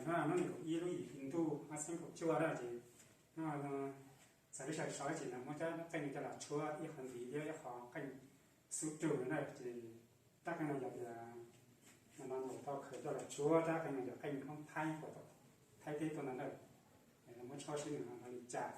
nó nhiều ý lúc gì hình tu mà xem cuộc chua đó thì nó sẽ cái sợi sỏi chỉ là một cái nó canh cho là chua ý hình gì ý họ canh sụt trừ này thì ta cái này là nó nổ to khởi cho là chúa ta cái này là canh không thay của tôi thay thế tôi là đây là muốn cho xin là nó trả